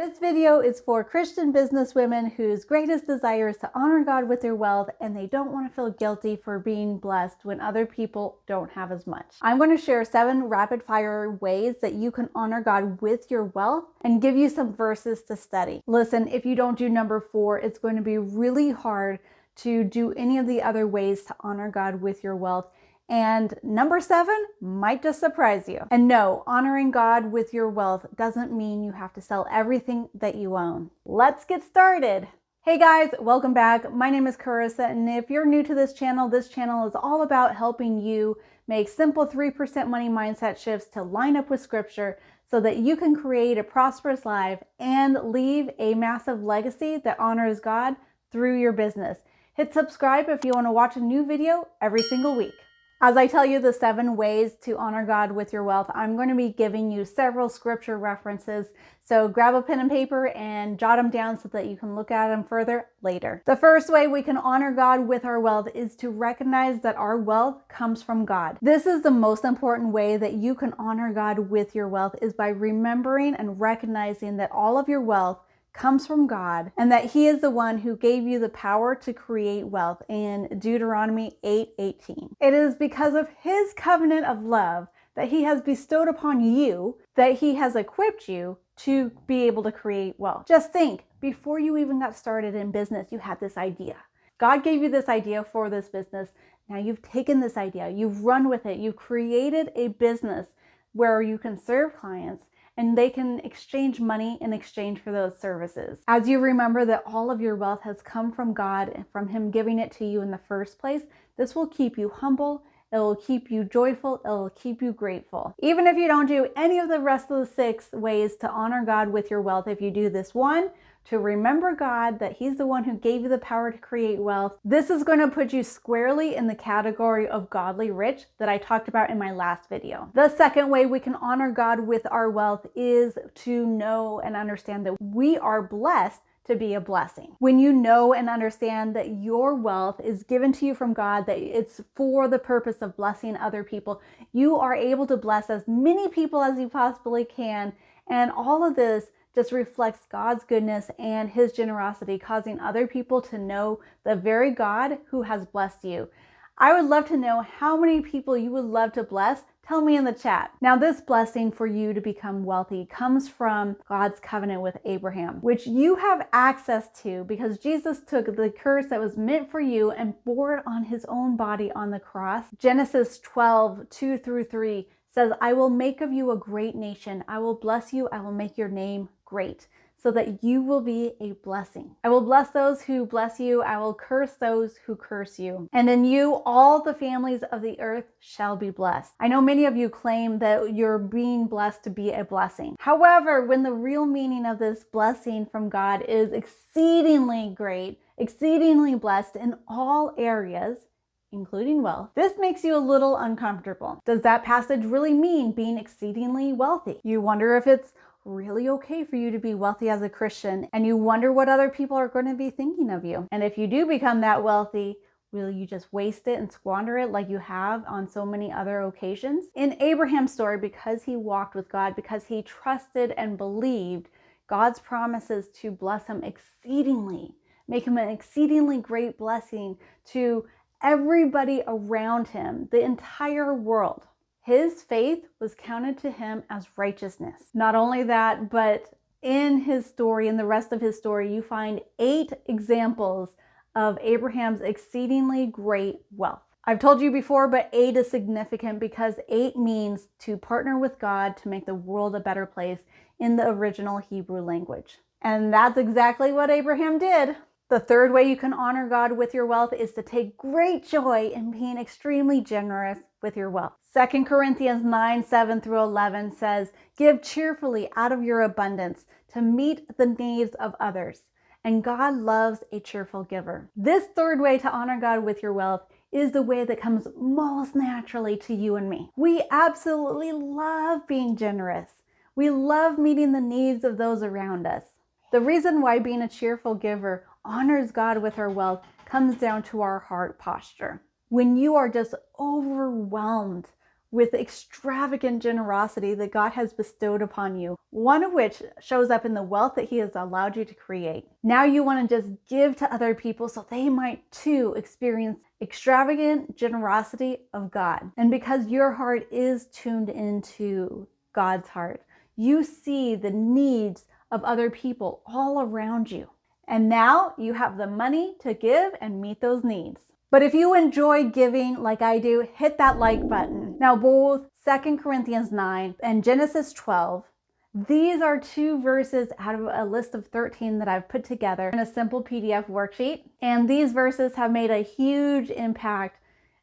This video is for Christian businesswomen whose greatest desire is to honor God with their wealth, and they don't want to feel guilty for being blessed when other people don't have as much. I'm going to share 7 rapid fire ways that you can honor God with your wealth and give you some verses to study. Listen, if you don't do number 4, it's going to be really hard to do any of the other ways to honor God with your wealth. And number 7 might just surprise you. And no, honoring God with your wealth doesn't mean you have to sell everything that you own. Let's get started. Hey guys, welcome back. My name is Charissa, and if you're new to this channel is all about helping you make simple 3% money mindset shifts to line up with scripture so that you can create a prosperous life and leave a massive legacy that honors God through your business. Hit subscribe if you want to watch a new video every single week. As I tell you the 7 ways to honor God with your wealth, I'm going to be giving you several scripture references. So grab a pen and paper and jot them down so that you can look at them further later. The first way we can honor God with our wealth is to recognize that our wealth comes from God. This is the most important way that you can honor God with your wealth, is by remembering and recognizing that all of your wealth comes from God, and that He is the one who gave you the power to create wealth in Deuteronomy 8:18. It is because of His covenant of love that He has bestowed upon you that He has equipped you to be able to create wealth. Just think, before you even got started in business, you had this idea. God gave you this idea for this business. Now you've taken this idea, you've run with it, you've created a business where you can serve clients and they can exchange money in exchange for those services. As you remember that all of your wealth has come from God and from Him giving it to you in the first place, this will keep you humble, it will keep you joyful, it will keep you grateful. Even if you don't do any of the rest of the 6 ways to honor God with your wealth, if you do this one, to remember God, that He's the one who gave you the power to create wealth, this is going to put you squarely in the category of godly rich that I talked about in my last video. The second way we can honor God with our wealth is to know and understand that we are blessed to be a blessing. When you know and understand that your wealth is given to you from God, that it's for the purpose of blessing other people, you are able to bless as many people as you possibly can. And all of this just reflects God's goodness and His generosity, causing other people to know the very God who has blessed you. I would love to know how many people you would love to bless. Tell me in the chat. Now, this blessing for you to become wealthy comes from God's covenant with Abraham, which you have access to because Jesus took the curse that was meant for you and bore it on His own body on the cross. Genesis 12:2-3 says, "I will make of you a great nation. I will bless you. I will make your name great, so that you will be a blessing. I will bless those who bless you. I will curse those who curse you. And in you, all the families of the earth shall be blessed." I know many of you claim that you're being blessed to be a blessing. However, when the real meaning of this blessing from God is exceedingly great, exceedingly blessed in all areas, including wealth, this makes you a little uncomfortable. Does that passage really mean being exceedingly wealthy? You wonder if it's really okay for you to be wealthy as a Christian, and you wonder what other people are going to be thinking of you. And if you do become that wealthy, will you just waste it and squander it like you have on so many other occasions? In Abraham's story, because he walked with God, because he trusted and believed God's promises to bless him exceedingly, make him an exceedingly great blessing to everybody around him, the entire world, his faith was counted to him as righteousness. Not only that, but in his story, in the rest of his story, you find 8 examples of Abraham's exceedingly great wealth. I've told you before, but 8 is significant because 8 means to partner with God to make the world a better place in the original Hebrew language. And that's exactly what Abraham did. The third way you can honor God with your wealth is to take great joy in being extremely generous with your wealth. 2 Corinthians 9:7-11 says, "Give cheerfully out of your abundance to meet the needs of others, and God loves a cheerful giver." This third way to honor God with your wealth is the way that comes most naturally to you and me. We absolutely love being generous. We love meeting the needs of those around us. The reason why being a cheerful giver honors God with our wealth comes down to our heart posture. When you are just overwhelmed with extravagant generosity that God has bestowed upon you, one of which shows up in the wealth that He has allowed you to create. Now you want to just give to other people so they might too experience extravagant generosity of God. And because your heart is tuned into God's heart, you see the needs of other people all around you. And now you have the money to give and meet those needs. But if you enjoy giving like I do, hit that like button. Now, both 2 Corinthians 9 and Genesis 12, these are 2 verses out of a list of 13 that I've put together in a simple PDF worksheet. And these verses have made a huge impact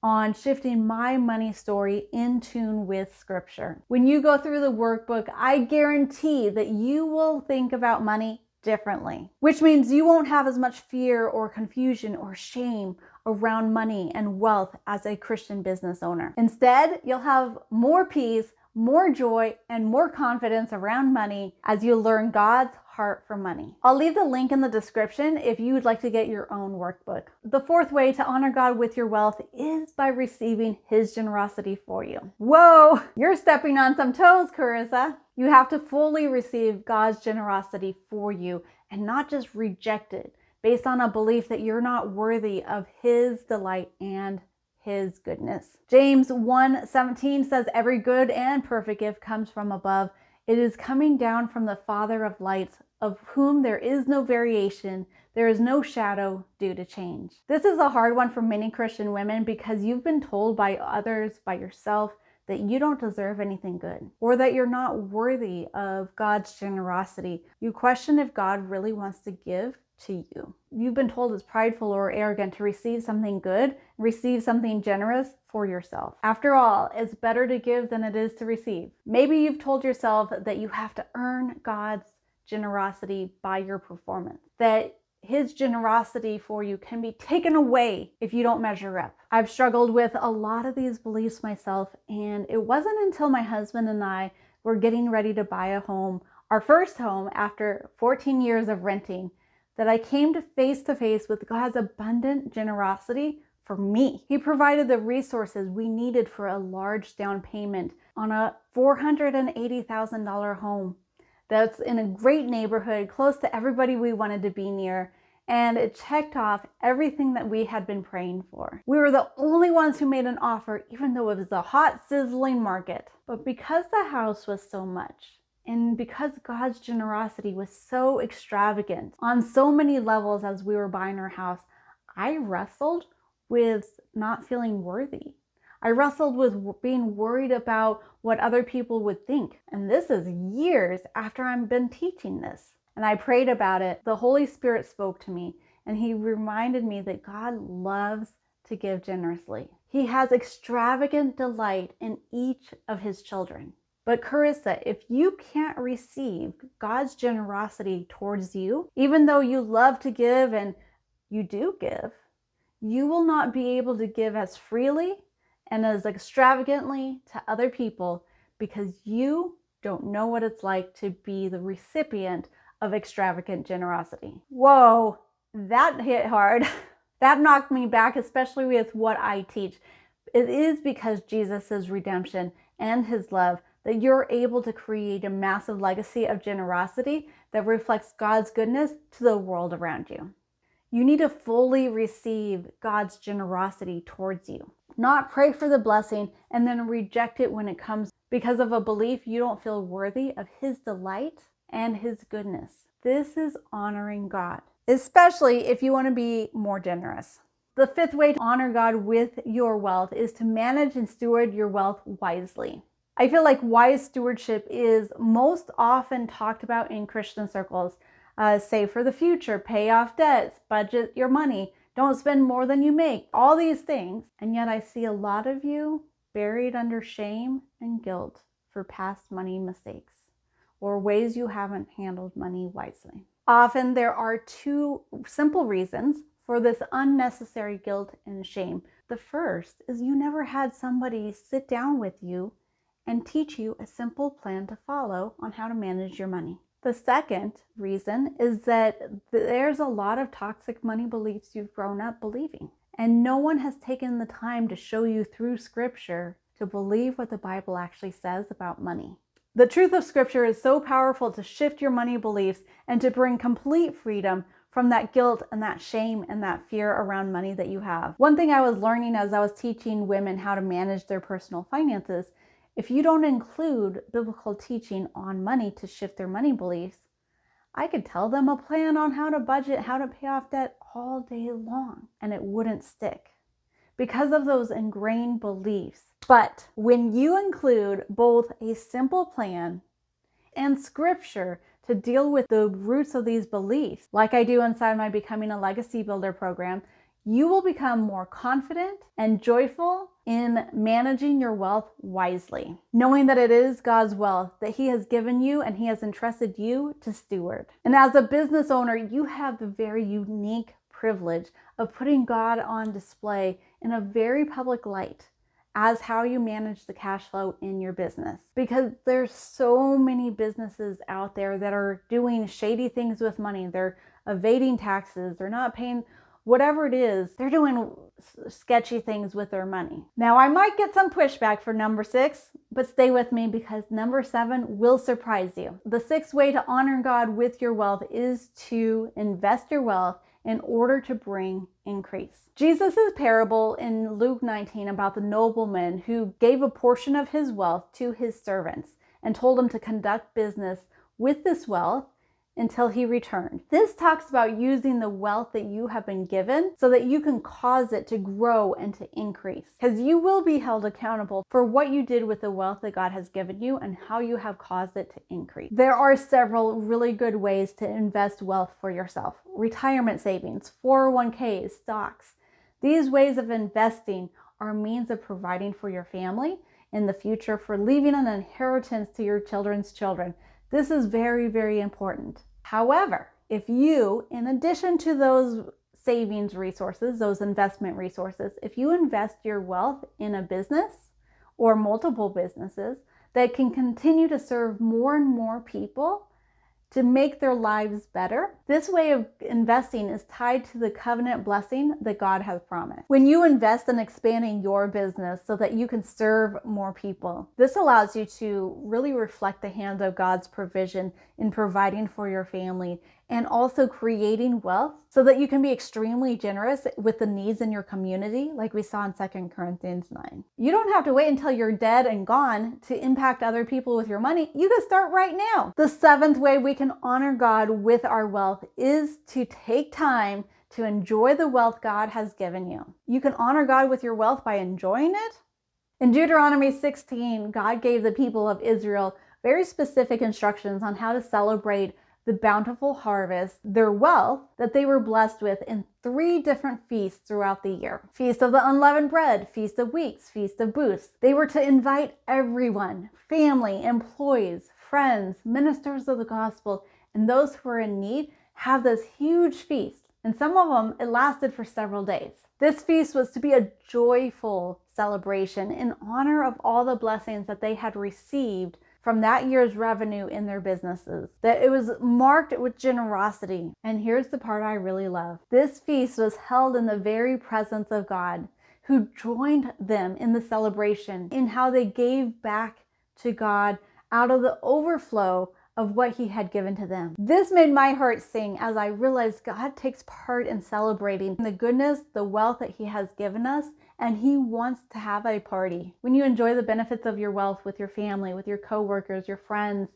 on shifting my money story in tune with Scripture. When you go through the workbook, I guarantee that you will think about money differently, which means you won't have as much fear or confusion or shame around money and wealth as a Christian business owner. Instead, you'll have more peace, more joy, and more confidence around money as you learn God's heart for money. I'll leave the link in the description if you would like to get your own workbook. The 4th way to honor God with your wealth is by receiving His generosity for you. Whoa, you're stepping on some toes, Charissa. You have to fully receive God's generosity for you and not just reject it based on a belief that you're not worthy of His delight and His goodness. James 1:17 says, "Every good and perfect gift comes from above. It is coming down from the Father of lights, of whom there is no variation, there is no shadow due to change." This is a hard one for many Christian women because you've been told by others, by yourself, that you don't deserve anything good, or that you're not worthy of God's generosity. You question if God really wants to give to you. You've been told it's prideful or arrogant to receive something good, receive something generous for yourself. After all, it's better to give than it is to receive. Maybe you've told yourself that you have to earn God's generosity by your performance, that His generosity for you can be taken away if you don't measure up. I've struggled with a lot of these beliefs myself, and it wasn't until my husband and I were getting ready to buy a home, our first home after 14 years of renting, that I came to face with God's abundant generosity for me. He provided the resources we needed for a large down payment on a $480,000 home that's in a great neighborhood, close to everybody we wanted to be near, and it checked off everything that we had been praying for. We were the only ones who made an offer, even though it was a hot, sizzling market. But because the house was so much, and because God's generosity was so extravagant on so many levels as we were buying our house, I wrestled with not feeling worthy. I wrestled with being worried about what other people would think. And this is years after I've been teaching this. And I prayed about it. The Holy Spirit spoke to me, and He reminded me that God loves to give generously. He has extravagant delight in each of His children. But Charissa, if you can't receive God's generosity towards you, even though you love to give and you do give, you will not be able to give as freely and as extravagantly to other people because you don't know what it's like to be the recipient of extravagant generosity. Whoa, that hit hard. That knocked me back, especially with what I teach. It is because Jesus' redemption and His love that you're able to create a massive legacy of generosity that reflects God's goodness to the world around you. You need to fully receive God's generosity towards you, not pray for the blessing and then reject it when it comes because of a belief you don't feel worthy of His delight and His goodness. This is honoring God, especially if you want to be more generous. The 5th way to honor God with your wealth is to manage and steward your wealth wisely. I feel like wise stewardship is most often talked about in Christian circles. Save for the future, pay off debts, budget your money, don't spend more than you make, all these things. And yet I see a lot of you buried under shame and guilt for past money mistakes or ways you haven't handled money wisely. Often there are 2 simple reasons for this unnecessary guilt and shame. The first is you never had somebody sit down with you and teach you a simple plan to follow on how to manage your money. The second reason is that there's a lot of toxic money beliefs you've grown up believing, and no one has taken the time to show you through Scripture to believe what the Bible actually says about money. The truth of Scripture is so powerful to shift your money beliefs and to bring complete freedom from that guilt and that shame and that fear around money that you have. One thing I was learning as I was teaching women how to manage their personal finances, if you don't include biblical teaching on money to shift their money beliefs, I could tell them a plan on how to budget, how to pay off debt all day long, and it wouldn't stick because of those ingrained beliefs. But when you include both a simple plan and Scripture to deal with the roots of these beliefs, like I do inside my Becoming a Legacy Builder program, you will become more confident and joyful in managing your wealth wisely, knowing that it is God's wealth that He has given you and He has entrusted you to steward. And as a business owner, you have the very unique privilege of putting God on display in a very public light as how you manage the cash flow in your business. Because there's so many businesses out there that are doing shady things with money. They're evading taxes. They're not paying whatever it is. They're doing sketchy things with their money. Now, I might get some pushback for number 6, but stay with me because number 7 will surprise you. The 6th way to honor God with your wealth is to invest your wealth in order to bring increase. Jesus' parable in Luke 19 about the nobleman who gave a portion of his wealth to his servants and told them to conduct business with this wealth until he returned. This talks about using the wealth that you have been given so that you can cause it to grow and to increase. Because you will be held accountable for what you did with the wealth that God has given you and how you have caused it to increase. There are several really good ways to invest wealth for yourself. Retirement savings, 401ks, stocks. These ways of investing are means of providing for your family in the future, for leaving an inheritance to your children's children. This is very, very important. However, if you, in addition to those savings resources, those investment resources, if you invest your wealth in a business or multiple businesses that can continue to serve more and more people to make their lives better, this way of investing is tied to the covenant blessing that God has promised. When you invest in expanding your business so that you can serve more people, this allows you to really reflect the hand of God's provision in providing for your family and also creating wealth so that you can be extremely generous with the needs in your community, like we saw in 2 Corinthians 9. You don't have to wait until you're dead and gone to impact other people with your money. You can start right now. The 7th way we can honor God with our wealth is to take time to enjoy the wealth God has given you. You can honor God with your wealth by enjoying it. In Deuteronomy 16, God gave the people of Israel very specific instructions on how to celebrate the bountiful harvest, their wealth that they were blessed with in 3 different feasts throughout the year. Feast of the Unleavened Bread, Feast of Weeks, Feast of Booths. They were to invite everyone, family, employees, friends, ministers of the gospel, and those who were in need, have this huge feast. And some of them, it lasted for several days. This feast was to be a joyful celebration in honor of all the blessings that they had received from that year's revenue in their businesses, that it was marked with generosity. And here's the part I really love. This feast was held in the very presence of God, who joined them in the celebration, in how they gave back to God out of the overflow of what He had given to them. This made my heart sing as I realized God takes part in celebrating the goodness, the wealth that He has given us, and He wants to have a party. When you enjoy the benefits of your wealth with your family, with your coworkers, your friends,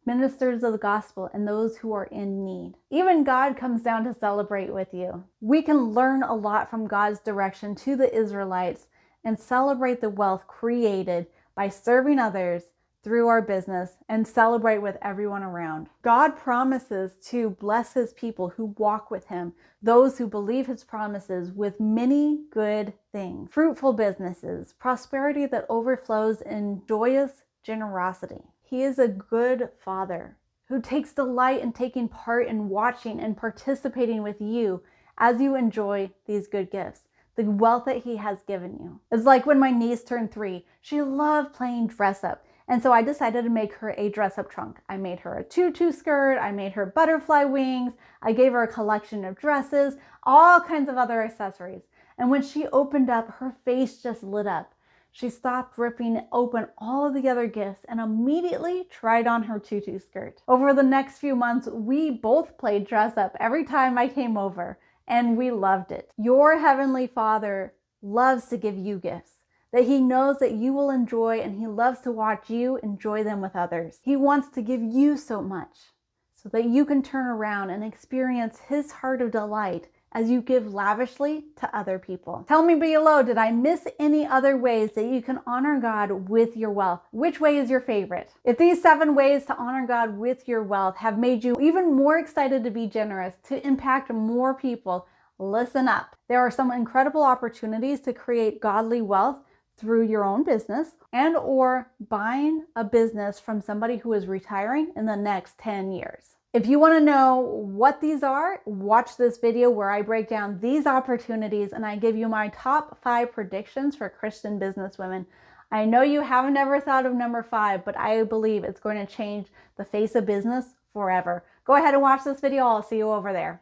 ministers of the gospel, and those who are in need. Even God comes down to celebrate with you. We can learn a lot from God's direction to the Israelites and celebrate the wealth created by serving others through our business and celebrate with everyone around. God promises to bless His people who walk with Him, those who believe His promises, with many good things, fruitful businesses, prosperity that overflows in joyous generosity. He is a good Father who takes delight in taking part in watching and participating with you as you enjoy these good gifts, the wealth that He has given you. It's like when my niece turned 3, she loved playing dress up. And so I decided to make her a dress-up trunk. I made her a tutu skirt, I made her butterfly wings, I gave her a collection of dresses, all kinds of other accessories. And when she opened up, her face just lit up. She stopped ripping open all of the other gifts and immediately tried on her tutu skirt. Over the next few months, we both played dress up every time I came over, and we loved it. Your Heavenly Father loves to give you gifts that He knows that you will enjoy, and He loves to watch you enjoy them with others. He wants to give you so much so that you can turn around and experience His heart of delight as you give lavishly to other people. Tell me below, did I miss any other ways that you can honor God with your wealth? Which way is your favorite? If these 7 ways to honor God with your wealth have made you even more excited to be generous, to impact more people, listen up. There are some incredible opportunities to create godly wealth through your own business and or buying a business from somebody who is retiring in the next 10 years. If you want to know what these are, watch this video where I break down these opportunities and I give you my top 5 predictions for Christian businesswomen. I know you have never thought of number 5, but I believe it's going to change the face of business forever. Go ahead and watch this video. I'll see you over there.